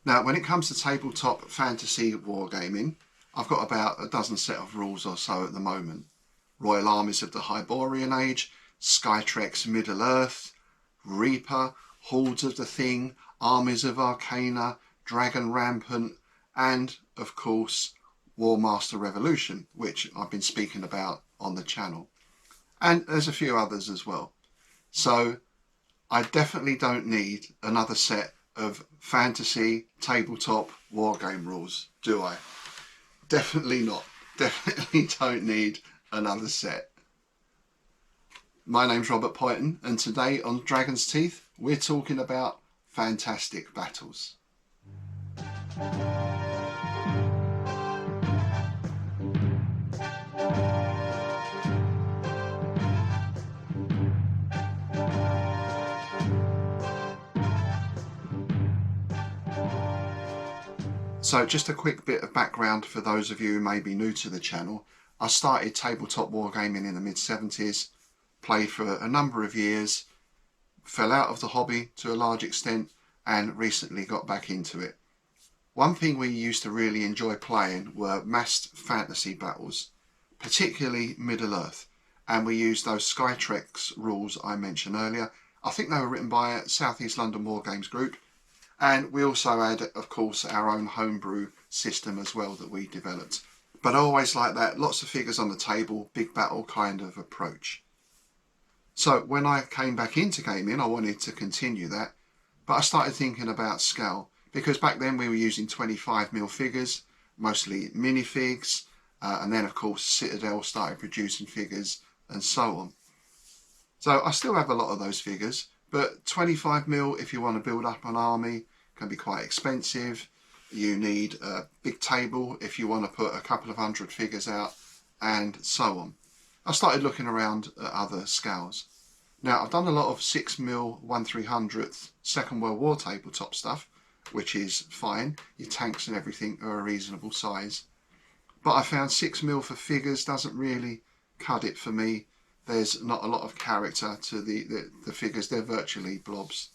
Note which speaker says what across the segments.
Speaker 1: Now, when it comes to tabletop fantasy wargaming, I've got about a dozen set of rules or so at the moment. Royal Armies of the Hyborian Age, Skytrek's Middle-earth, Reaper, Hordes of the Thing, Armies of Arcana, Dragon Rampant, and, of course, Warmaster Revolution, which I've been speaking about on the channel. And there's a few others as well. So I definitely don't need another set of fantasy tabletop wargame rules, do I? Definitely not. Definitely don't need another set. My name's Robert Poyton, and today on Dragon's Teeth we're talking about fantastic battles. So just a quick bit of background for those of you who may be new to the channel. I started tabletop wargaming in the mid-70s, played for a number of years, fell out of the hobby to a large extent, and recently got back into it. One thing we used to really enjoy playing were massed fantasy battles, particularly Middle-earth, and we used those Skytrek's rules I mentioned earlier. I think they were written by South East London Wargames Group, and we also had, of course, our own homebrew system as well that we developed. But I always like that, lots of figures on the table, big battle kind of approach. So when I came back into gaming, I wanted to continue that, but I started thinking about scale, because back then we were using 25mm figures, mostly minifigs, and then of course Citadel started producing figures and so on. So I still have a lot of those figures, but 25mm, if you want to build up an army, can be quite expensive. You need a big table if you want to put a couple of hundred figures out, and so on. I started looking around at other scales. Now, I've done a lot of 6mm 1/300th Second World War tabletop stuff, which is fine. Your tanks and everything are a reasonable size. But I found 6mm for figures doesn't really cut it for me. There's not a lot of character to the figures, they're virtually blobs.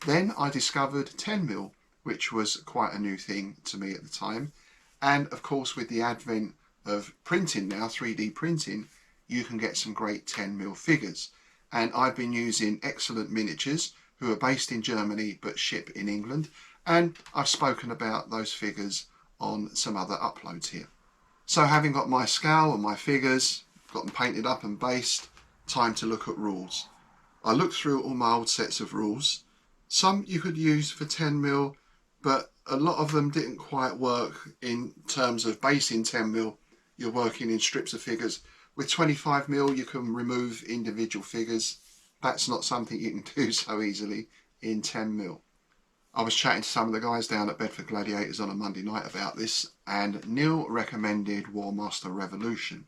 Speaker 1: Then I discovered 10mm, which was quite a new thing to me at the time. And of course, with the advent of printing now, 3D printing, you can get some great 10mm figures. And I've been using Excellent Miniatures, who are based in Germany but ship in England. And I've spoken about those figures on some other uploads here. So having got my scale and my figures, got them painted up and based, time to look at rules. I looked through all my old sets of rules. Some you could use for 10mm, but a lot of them didn't quite work in terms of basing 10mm. You're working in strips of figures. With 25mm you can remove individual figures. That's not something you can do so easily in 10mm. I was chatting to some of the guys down at Bedford Gladiators on a Monday night about this, and Neil recommended Warmaster Revolution.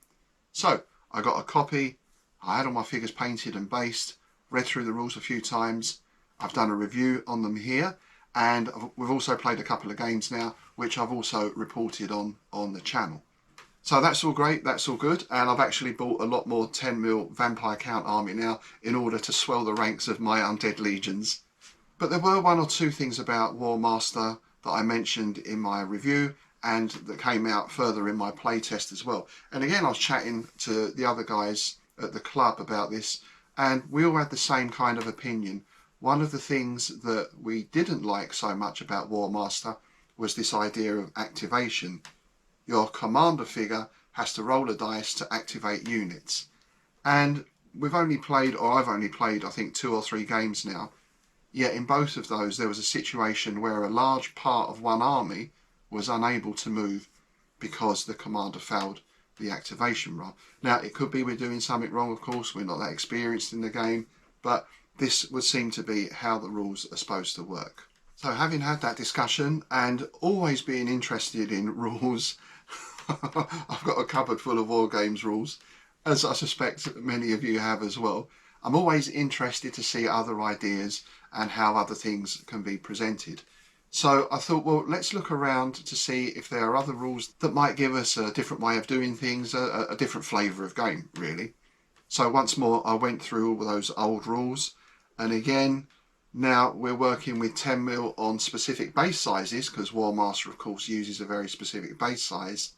Speaker 1: So I got a copy, I had all my figures painted and based, read through the rules a few times. I've done a review on them here, and we've also played a couple of games now, which I've also reported on the channel. So that's all great, that's all good, and I've actually bought a lot more 10mm Vampire Count army now in order to swell the ranks of my undead legions. But there were one or two things about Warmaster that I mentioned in my review and that came out further in my playtest as well. And again, I was chatting to the other guys at the club about this, and we all had the same kind of opinion. One of the things that we didn't like so much about Warmaster was this idea of activation. Your commander figure has to roll a dice to activate units. And I've only played, I think 2 or 3 games now. Yet in both of those there was a situation where a large part of one army was unable to move because the commander failed the activation roll. Now it could be we're doing something wrong, of course, we're not that experienced in the game, but this would seem to be how the rules are supposed to work. So having had that discussion and always being interested in rules, I've got a cupboard full of War Games rules, as I suspect many of you have as well. I'm always interested to see other ideas and how other things can be presented. So I thought, well, let's look around to see if there are other rules that might give us a different way of doing things, a different flavour of game, really. So once more, I went through all those old rules, and again, Now we're working with 10mm on specific base sizes, because Warmaster of course uses a very specific base size.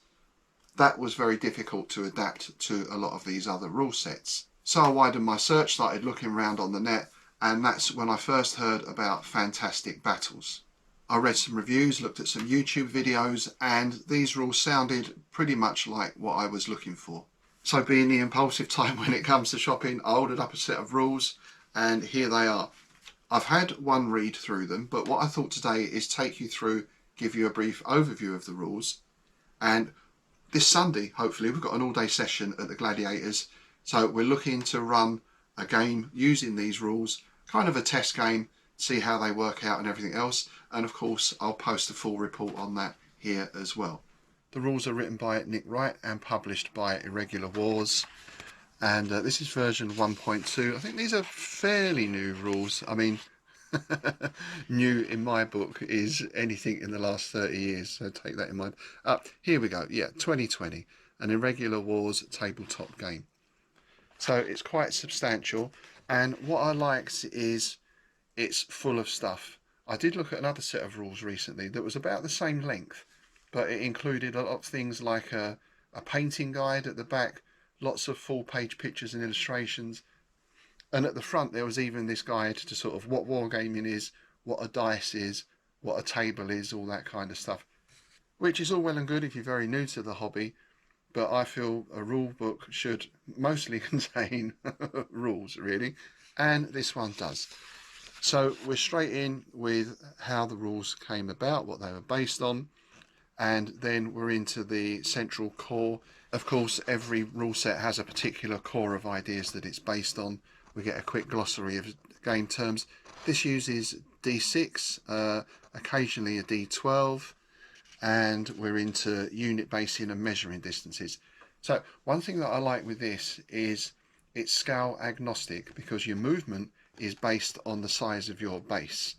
Speaker 1: That was very difficult to adapt to a lot of these other rule sets. So I widened my search, started looking around on the net, and that's when I first heard about Fantastic Battles. I read some reviews, looked at some YouTube videos, and these rules sounded pretty much like what I was looking for. So being the impulsive type when it comes to shopping, I ordered up a set of rules, and here they are. I've had one read through them, but what I thought today is take you through, give you a brief overview of the rules. And this Sunday, hopefully, we've got an all-day session at the Gladiators, so we're looking to run a game using these rules, kind of a test game, see how they work out and everything else, and of course I'll post a full report on that here as well. The rules are written by Nick Wright and published by Irregular Wars, and this is version 1.2. I think these are fairly new rules. I mean, new in my book is anything in the last 30 years, so take that in mind. Here we go. Yeah, 2020, an Irregular Wars tabletop game. So it's quite substantial, and what I liked is it's full of stuff. I did look at another set of rules recently that was about the same length, but it included a lot of things like a painting guide at the back, lots of full-page pictures and illustrations, and at the front there was even this guide to sort of what wargaming is, what a dice is, what a table is, all that kind of stuff, which is all well and good if you're very new to the hobby, but I feel a rule book should mostly contain rules, really, and this one does. So we're straight in with how the rules came about, what they were based on, and then we're into the central core. Of course, every rule set has a particular core of ideas that it's based on. We get a quick glossary of game terms. This uses D6, occasionally a D12, and we're into unit basing and measuring distances. So one thing that I like with this is it's scale agnostic, because your movement is based on the size of your base,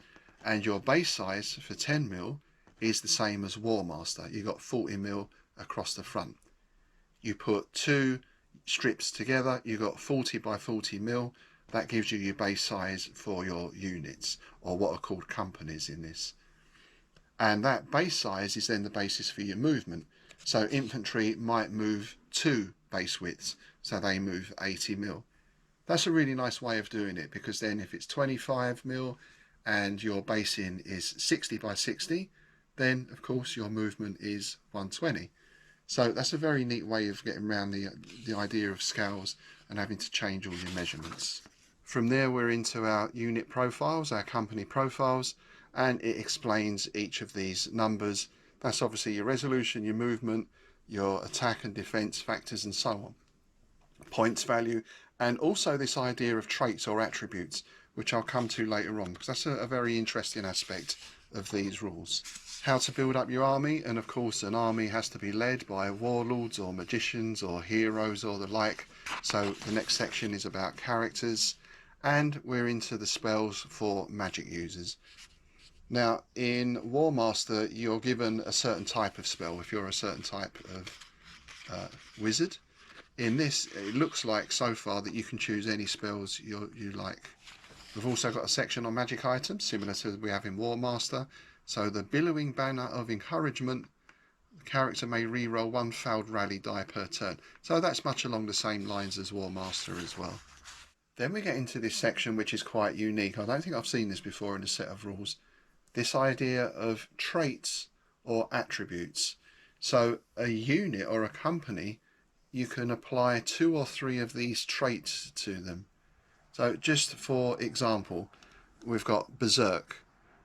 Speaker 1: and your base size for 10mm is the same as Warmaster. You've got 40mm across the front. You put two strips together, you've got 40 by 40mm. That gives you your base size for your units, or what are called companies in this. And that base size is then the basis for your movement. So infantry might move 2 base widths, so they move 80mm. That's a really nice way of doing it, because then if it's 25mm and your basing is 60 by 60, then of course your movement is 120. So that's a very neat way of getting around the idea of scales and having to change all your measurements. From there we're into our unit profiles, our company profiles, and it explains each of these numbers. That's obviously your resolution, your movement, your attack and defense factors, and so on. Points value, and also this idea of traits or attributes, which I'll come to later on, because that's a very interesting aspect of these rules. How to build up your army, and of course an army has to be led by warlords or magicians or heroes or the like. So the next section is about characters, and we're into the spells for magic users. Now in Warmaster you're given a certain type of spell if you're a certain type of wizard. In this, it looks like so far that you can choose any spells you like. We've also got a section on magic items, similar to we have in Warmaster. So the billowing banner of encouragement, the character may re-roll 1 failed rally die per turn. So that's much along the same lines as Warmaster as well. Then we get into this section which is quite unique. I don't think I've seen this before in a set of rules. This idea of traits or attributes. So a unit or a company, you can apply 2 or 3 of these traits to them. So just for example, we've got Berserk.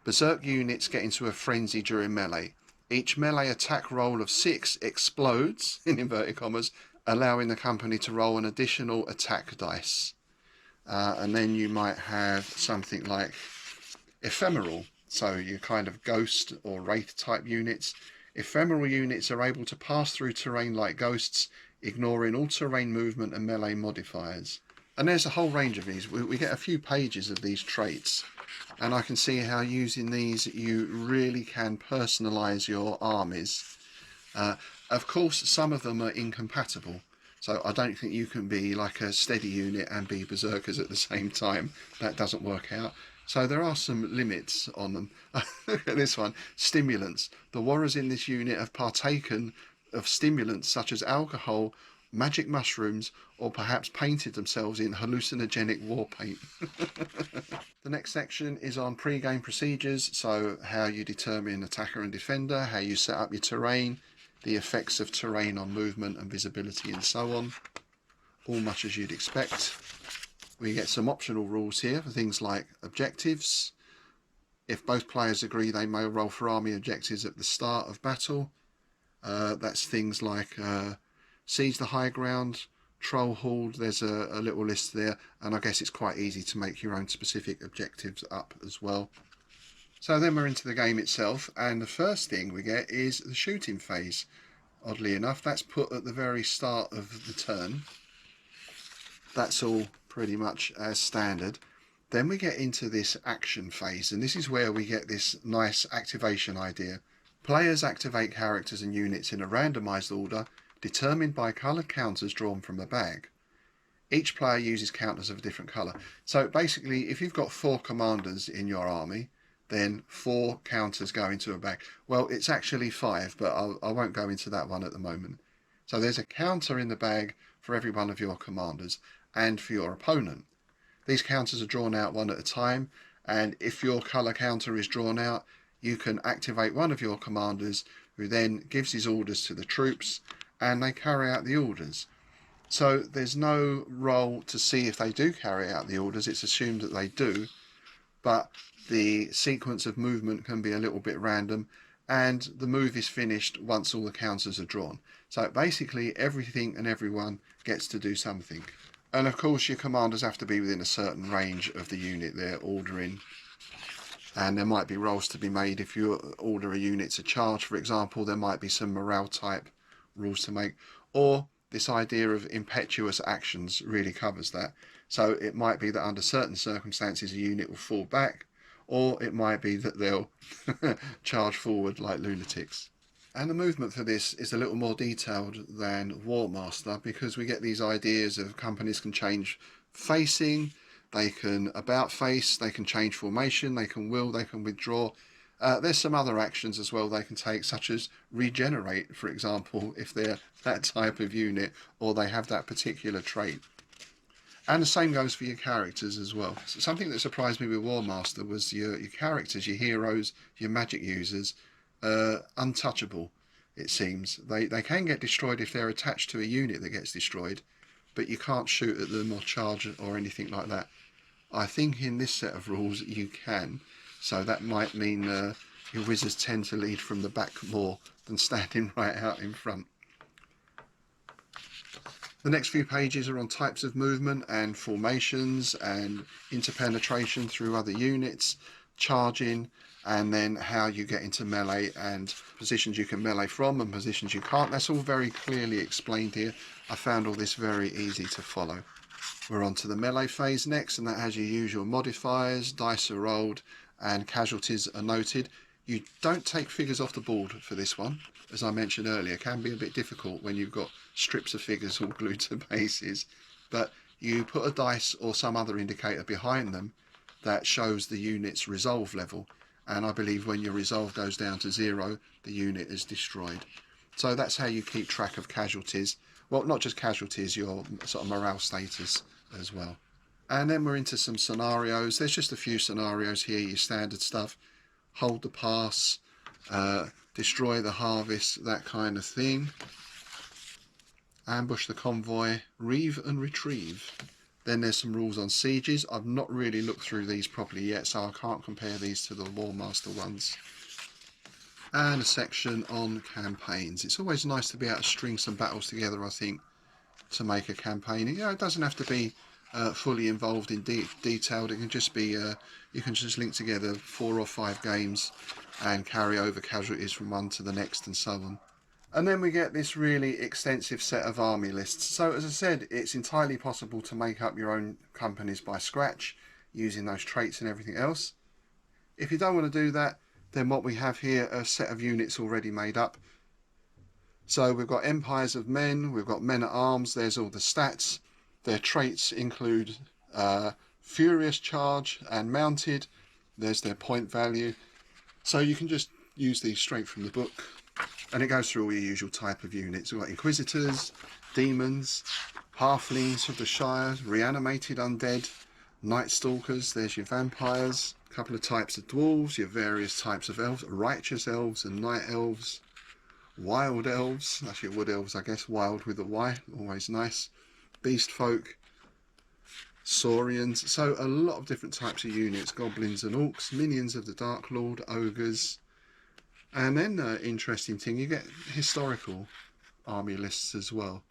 Speaker 1: Berserk units get into a frenzy during melee. Each melee attack roll of 6 explodes, in inverted commas, allowing the company to roll an additional attack dice. And then you might have something like Ephemeral. So your kind of ghost or wraith type units. Ephemeral units are able to pass through terrain like ghosts, ignoring all terrain movement and melee modifiers. And there's a whole range of these. We get a few pages of these traits, and I can see how using these you really can personalize your armies. Of course some of them are incompatible, so I don't think you can be like a steady unit and be berserkers at the same time. That doesn't work out. So there are some limits on them. Look at this one. Stimulants. The warriors in this unit have partaken of stimulants such as alcohol, magic mushrooms, or perhaps painted themselves in hallucinogenic war paint. The next section is on pre-game procedures, so how you determine attacker and defender, how you set up your terrain, the effects of terrain on movement and visibility and so on. All much as you'd expect. We get some optional rules here for things like objectives. If both players agree, they may roll for army objectives at the start of battle. That's things like seize the high ground, troll horde. There's a little list there, and I guess it's quite easy to make your own specific objectives up as well. So then we're into the game itself, and the first thing we get is the shooting phase. Oddly enough, that's put at the very start of the turn. That's all pretty much as standard. Then we get into this action phase, and this is where we get this nice activation idea. Players activate characters and units in a randomised order determined by coloured counters drawn from a bag. Each player uses counters of a different colour. So basically, if you've got 4 commanders in your army, then 4 counters go into a bag. Well, it's actually 5, but I won't go into that one at the moment. So there's a counter in the bag for every one of your commanders and for your opponent. These counters are drawn out one at a time, and if your colour counter is drawn out, you can activate one of your commanders, who then gives his orders to the troops, and they carry out the orders. So there's no roll to see if they do carry out the orders, it's assumed that they do, but the sequence of movement can be a little bit random, and the move is finished once all the counters are drawn. So basically everything and everyone gets to do something. And of course your commanders have to be within a certain range of the unit they're ordering. And there might be rolls to be made if you order a unit to charge, for example. There might be some morale type rules to make. Or this idea of impetuous actions really covers that. So it might be that under certain circumstances a unit will fall back, or it might be that they'll charge forward like lunatics. And the movement for this is a little more detailed than War Master, because we get these ideas of companies can change facing, they can about face, they can change formation, they can will, they can withdraw. There's some other actions as well they can take, such as regenerate, for example, if they're that type of unit or they have that particular trait. And the same goes for your characters as well. So something that surprised me with War Master was your characters, your heroes, your magic users, untouchable, it seems. They can get destroyed if they're attached to a unit that gets destroyed, but you can't shoot at them or charge or anything like that. I think in this set of rules you can, so that might mean your wizards tend to lead from the back more than standing right out in front. The next few pages are on types of movement and formations and interpenetration through other units, charging, and then how you get into melee and positions you can melee from and positions you can't. That's all very clearly explained here. I found all this very easy to follow. We're on to the melee phase next, and that has your usual modifiers, dice are rolled, and casualties are noted. You don't take figures off the board for this one. As I mentioned earlier, it can be a bit difficult when you've got strips of figures all glued to bases, but you put a dice or some other indicator behind them that shows the unit's resolve level, and I believe when your resolve goes down to 0, the unit is destroyed. So that's how you keep track of casualties. Well, not just casualties, your sort of morale status as well. And then we're into some scenarios. There's just a few scenarios here, your standard stuff. Hold the pass, destroy the harvest, that kind of thing. Ambush the convoy, reave and retrieve. Then there's some rules on sieges. I've not really looked through these properly yet, so I can't compare these to the War Master ones. And a section on campaigns. It's always nice to be able to string some battles together, I think, to make a campaign. You know, it doesn't have to be fully involved in detailed. It can just be, you can just link together 4 or 5 games and carry over casualties from one to the next and so on. And then we get this really extensive set of army lists. So as I said, it's entirely possible to make up your own companies by scratch using those traits and everything else. If you don't want to do that, then what we have here are a set of units already made up. So we've got empires of men, we've got men at arms, there's all the stats. Their traits include furious charge and mounted. There's their point value. So you can just use these straight from the book, and it goes through all your usual type of units. We've got Inquisitors, Demons, Halflings of the Shire, Reanimated Undead, Night Stalkers, there's your Vampires, a couple of types of Dwarves, your various types of Elves, Righteous Elves and Night Elves, Wild Elves, actually Wood Elves I guess, Wild with a Y, always nice, Beast Folk, Saurians, so a lot of different types of units, Goblins and Orcs, Minions of the Dark Lord, Ogres, and then interesting thing, you get historical army lists as well.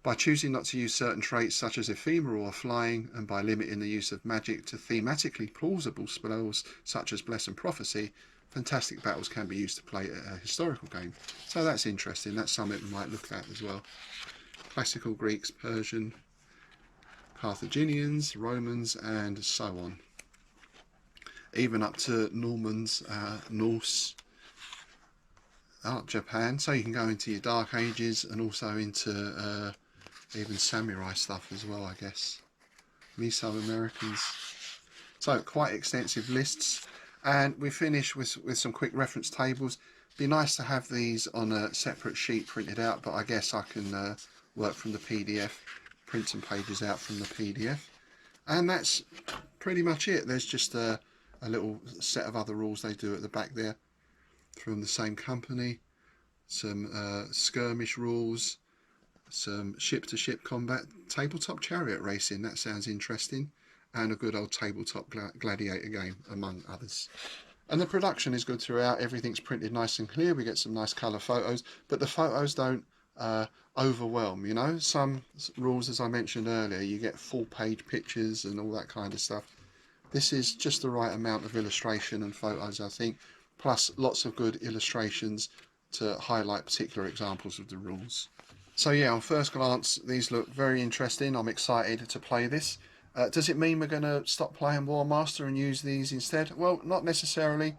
Speaker 1: By choosing not to use certain traits such as ephemeral or flying, and by limiting the use of magic to thematically plausible spells such as Bless and Prophecy, fantastic battles can be used to play a historical game. So that's interesting, that's something we might look at as well. Classical Greeks, Persian, Carthaginians, Romans, and so on. Even up to Normans, Norse, Japan. So you can go into your Dark Ages and also into even samurai stuff as well, I guess. Mesoamericans. So quite extensive lists. And we finish with some quick reference tables. Be nice to have these on a separate sheet printed out, but I guess I can work from the PDF, print some pages out from the PDF. And that's pretty much it. There's just a little set of other rules they do at the back there from the same company. Some skirmish rules, some ship-to-ship combat, tabletop chariot racing, that sounds interesting, and a good old tabletop gladiator game, among others. And the production is good throughout, everything's printed nice and clear, we get some nice colour photos, but the photos don't overwhelm, you know. Some rules, as I mentioned earlier, you get full-page pictures and all that kind of stuff. This is just the right amount of illustration and photos, I think, plus lots of good illustrations to highlight particular examples of the rules. So yeah, on first glance, these look very interesting. I'm excited to play this. Does it mean we're going to stop playing War Master and use these instead? Well, not necessarily,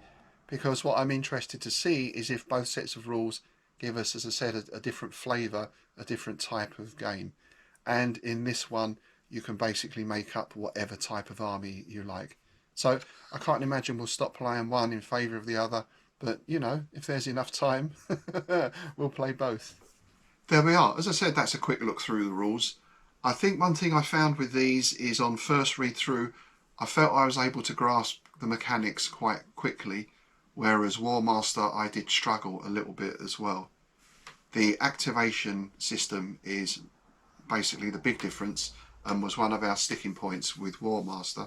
Speaker 1: because what I'm interested to see is if both sets of rules give us, as I said, a different flavour, a different type of game. And in this one, you can basically make up whatever type of army you like. So I can't imagine we'll stop playing one in favour of the other, but you know, if there's enough time, we'll play both. There we are. As I said, that's a quick look through the rules. I think one thing I found with these is on first read through, I felt I was able to grasp the mechanics quite quickly, whereas War Master I did struggle a little bit as well. The activation system is basically the big difference and was one of our sticking points with War Master.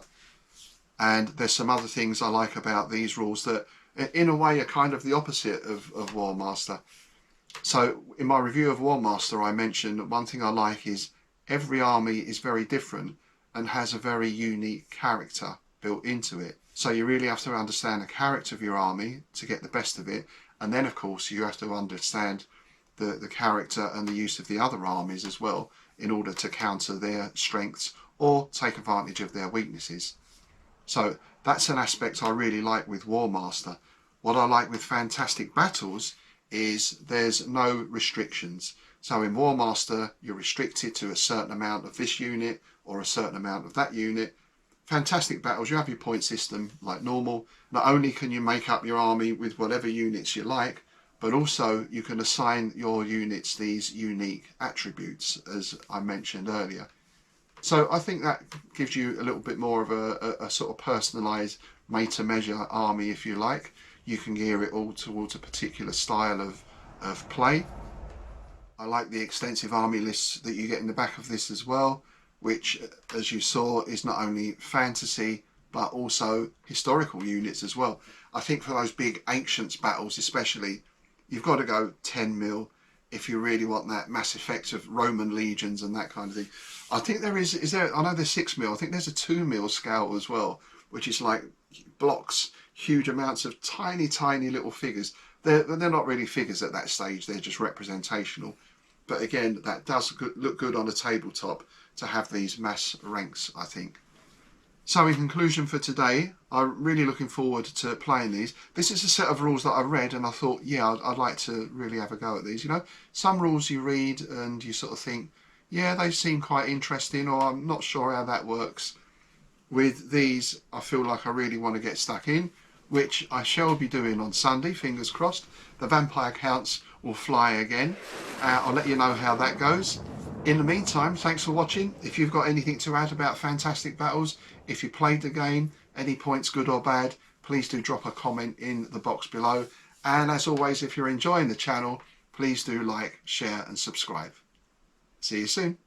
Speaker 1: And there's some other things I like about these rules that in a way are kind of the opposite of War Master. So in my review of War Master I mentioned that one thing I like is every army is very different and has a very unique character built into it. So you really have to understand the character of your army to get the best of it, and then of course you have to understand the character and the use of the other armies as well in order to counter their strengths or take advantage of their weaknesses. So that's an aspect I really like with War Master. What I like with Fantastic Battles is there's no restrictions. So in War Master you're restricted to a certain amount of this unit or a certain amount of that unit. Fantastic Battles, you have your point system like normal. Not only can you make up your army with whatever units you like, but also you can assign your units these unique attributes, as I mentioned earlier. So I think that gives you a little bit more of a sort of personalised, made-to-measure army, if you like. You can gear it all towards a particular style of play. I like the extensive army lists that you get in the back of this as well, which, as you saw, is not only fantasy, but also historical units as well. I think for those big Ancients battles especially, you've got to go 10 mil if you really want that mass effect of Roman legions and that kind of thing. I think there is there, I know there's 6 mil, I think there's a 2 mil scale as well, which is like blocks, huge amounts of tiny little figures. They're not really figures at that stage, they're just representational. But again, that does look good on a tabletop to have these mass ranks, I think. So in conclusion for today, I'm really looking forward to playing these. This is a set of rules that I read and I thought, yeah, I'd like to really have a go at these. You know, some rules you read and you sort of think, yeah, they seem quite interesting, or I'm not sure how that works. with these, I feel like I really want to get stuck in, which I shall be doing on Sunday, fingers crossed. The vampire counts will fly again. I'll let you know how that goes. In the meantime, thanks for watching. If you've got anything to add about Fantastic Battles, if you played the game, any points good or bad, please do drop a comment in the box below. And as always, if you're enjoying the channel, please do like, share and subscribe. See you soon.